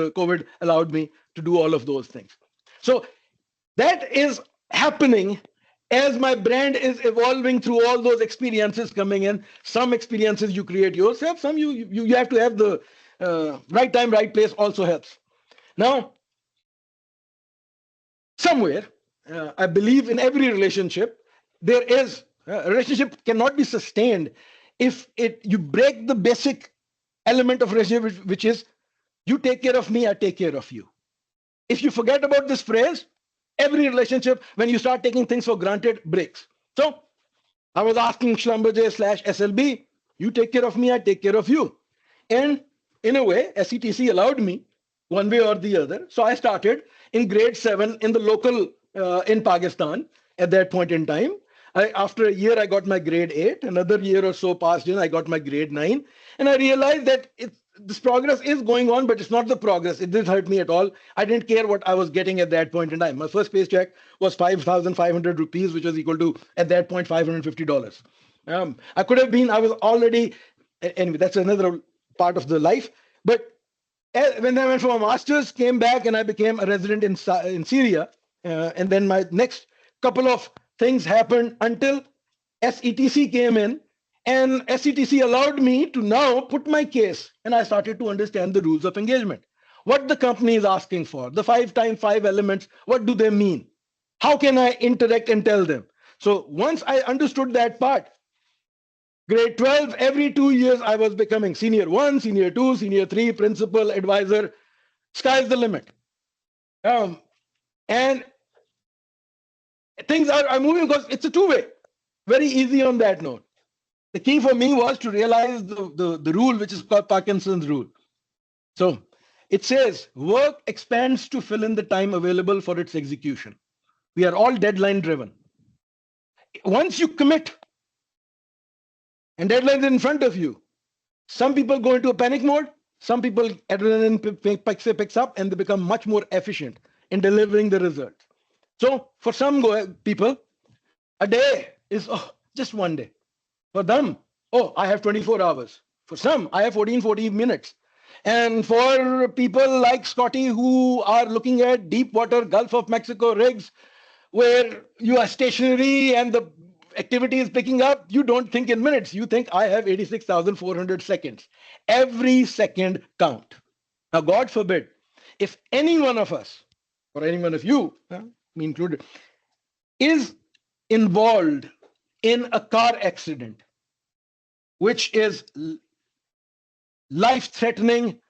COVID allowed me to do all of those things. So that is happening as my brand is evolving through all those experiences coming in. Some experiences you create yourself, some you have to have the right time, right place also helps. Now, somewhere, I believe in every relationship, there is a relationship cannot be sustained if you break the basic element of relationship, which is you take care of me, I take care of you. If you forget about this phrase, every relationship, when you start taking things for granted, breaks. So I was asking Schlumberger/SLB, you take care of me, I take care of you. And in a way, SETC allowed me one way or the other. So I started in grade 7 in the local in Pakistan at that point in time. After a year, I got my grade 8. Another year or so passed in, I got my grade 9. And I realized that this progress is going on, but it's not the progress. It didn't hurt me at all. I didn't care what I was getting at that point in time. My first paycheck was 5,500 rupees, which was equal to, at that point, $550. I could have been, I was already, anyway, that's another part of the life. But when I went for my master's, came back and I became a resident in Syria. And then my next couple of things happened until SETC came in, and SETC allowed me to now put my case, and I started to understand the rules of engagement. What the company is asking for, the 5x5 elements, what do they mean? How can I interact and tell them? So once I understood that part, grade 12, every 2 years, I was becoming senior 1, senior 2, senior 3, principal, advisor. Sky's the limit. And things are moving because it's a two-way. Very easy on that note. The key for me was to realize the rule, which is called Parkinson's rule. So it says, work expands to fill in the time available for its execution. We are all deadline driven. Once you commit, and deadlines in front of you, some people go into a panic mode, some people adrenaline picks up and they become much more efficient in delivering the results. So for some people, a day is just one day. For them, I have 24 hours. For some, I have 14 minutes. And for people like Scotty who are looking at deep water Gulf of Mexico rigs where you are stationary and the activity is picking up, you don't think in minutes. You think I have 86,400 seconds. Every second count. Now, God forbid, if any one of us, or any one of you, me included, is involved in a car accident, which is life-threatening,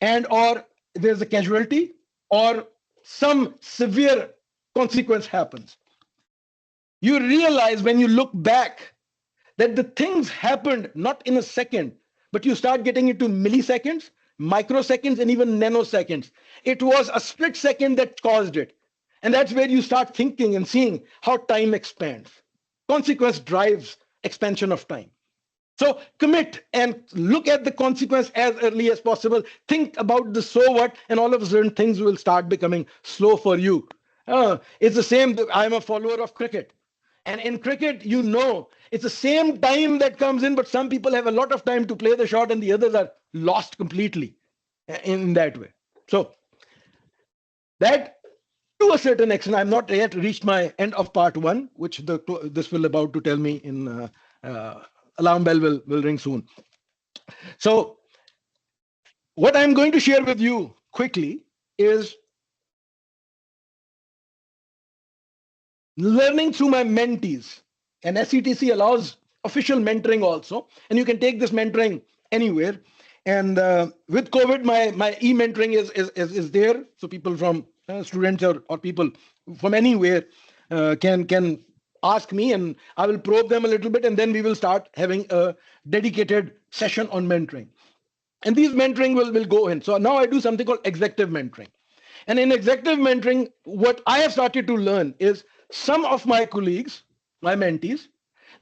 and or there's a casualty or some severe consequence happens, you realize when you look back that the things happened not in a second, but you start getting into milliseconds, microseconds, and even nanoseconds. It was a split second that caused it. And that's where you start thinking and seeing how time expands. Consequence drives expansion of time. So commit and look at the consequence as early as possible. Think about the so what, and all of a sudden things will start becoming slow for you. It's the same. I'm a follower of cricket. And in cricket, it's the same time that comes in, but some people have a lot of time to play the shot and the others are lost completely in that way. So that, to a certain extent, I'm not yet reached my end of part 1, which this will about to tell me in alarm bell will ring soon. So what I'm going to share with you quickly is learning through my mentees. And SETC allows official mentoring also, and you can take this mentoring anywhere. And with COVID, my e-mentoring is there, so people from students or people from anywhere can ask me, and I will probe them a little bit, and then we will start having a dedicated session on mentoring. And these mentoring will go in. So now I do something called executive mentoring. And in executive mentoring, what I have started to learn is some of my colleagues, my mentees,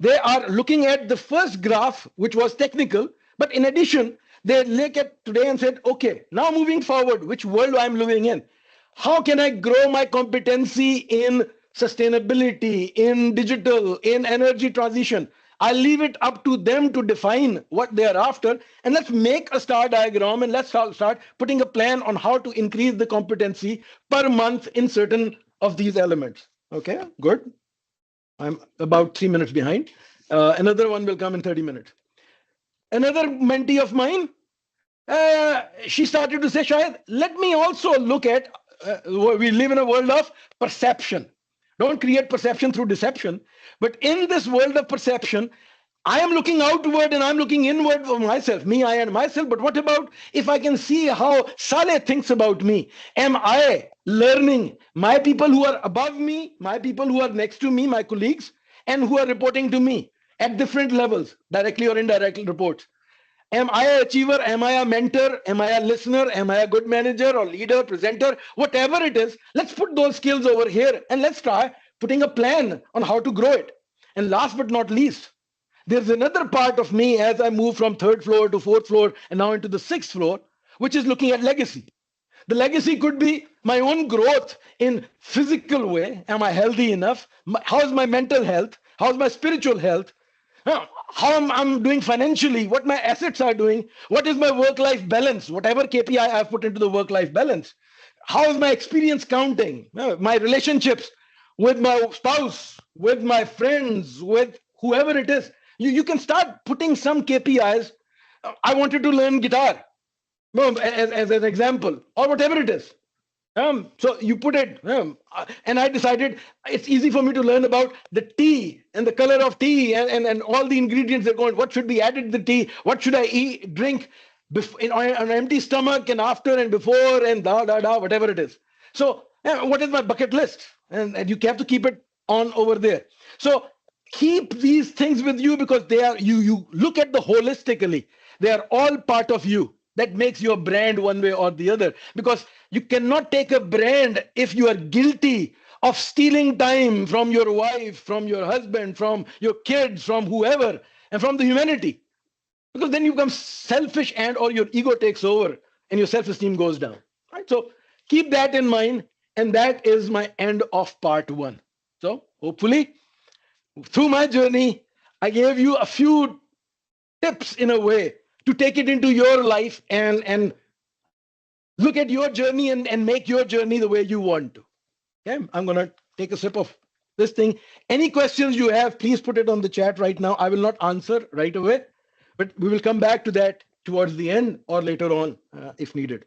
they are looking at the first graph, which was technical, but in addition, they look at today and said, okay, now moving forward, which world I'm living in? How can I grow my competency in sustainability, in digital, in energy transition? I'll leave it up to them to define what they are after. And let's make a star diagram and let's start putting a plan on how to increase the competency per month in certain of these elements. Okay, good. I'm about 3 minutes behind. Another one will come in 30 minutes. Another mentee of mine, she started to say, Shahid, let me also look at, we live in a world of perception. Don't create perception through deception. But in this world of perception, I am looking outward and I'm looking inward for myself, me, I, and myself. But what about if I can see how Saleh thinks about me? Am I learning my people who are above me, my people who are next to me, my colleagues, and who are reporting to me at different levels, directly or indirectly reports? Am I an achiever? Am I a mentor? Am I a listener? Am I a good manager or leader, presenter? Whatever it is, let's put those skills over here and let's try putting a plan on how to grow it. And last but not least, there's another part of me as I move from third floor to fourth floor and now into the sixth floor, which is looking at legacy. The legacy could be my own growth in physical way. Am I healthy enough? How's my mental health? How's my spiritual health? How I'm doing financially, what my assets are doing, what is my work-life balance, whatever KPI I've put into the work-life balance. How is my experience counting? My relationships with my spouse, with my friends, with whoever it is. You can start putting some KPIs. I wanted to learn guitar, as an example, or whatever it is. So you put it, and I decided it's easy for me to learn about the tea and the color of tea and all the ingredients that go in. What should be added to the tea? What should I eat, drink on an empty stomach and after and before and whatever it is. So what is my bucket list? And you have to keep it on over there. So keep these things with you because they are you look at the holistically. They are all part of you. That makes your brand one way or the other, because you cannot take a brand if you are guilty of stealing time from your wife, from your husband, from your kids, from whoever, and from the humanity, because then you become selfish and or your ego takes over and your self-esteem goes down. Right? So keep that in mind, and that is my end of part one. So hopefully through my journey, I gave you a few tips in a way to take it into your life and look at your journey and make your journey the way you want to. Okay, I'm going to take a sip of this thing. Any questions you have, please put it on the chat right now. I will not answer right away, but we will come back to that towards the end or later on if needed.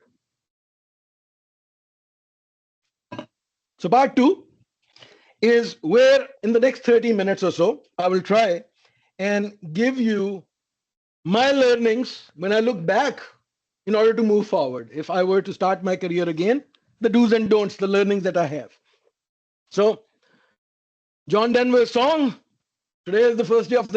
So part two is where in the next 30 minutes or so, I will try and give you my learnings when I look back in order to move forward. If I were to start my career again, the do's and don'ts, the learnings that I have. So John Denver's song, today is the first day of the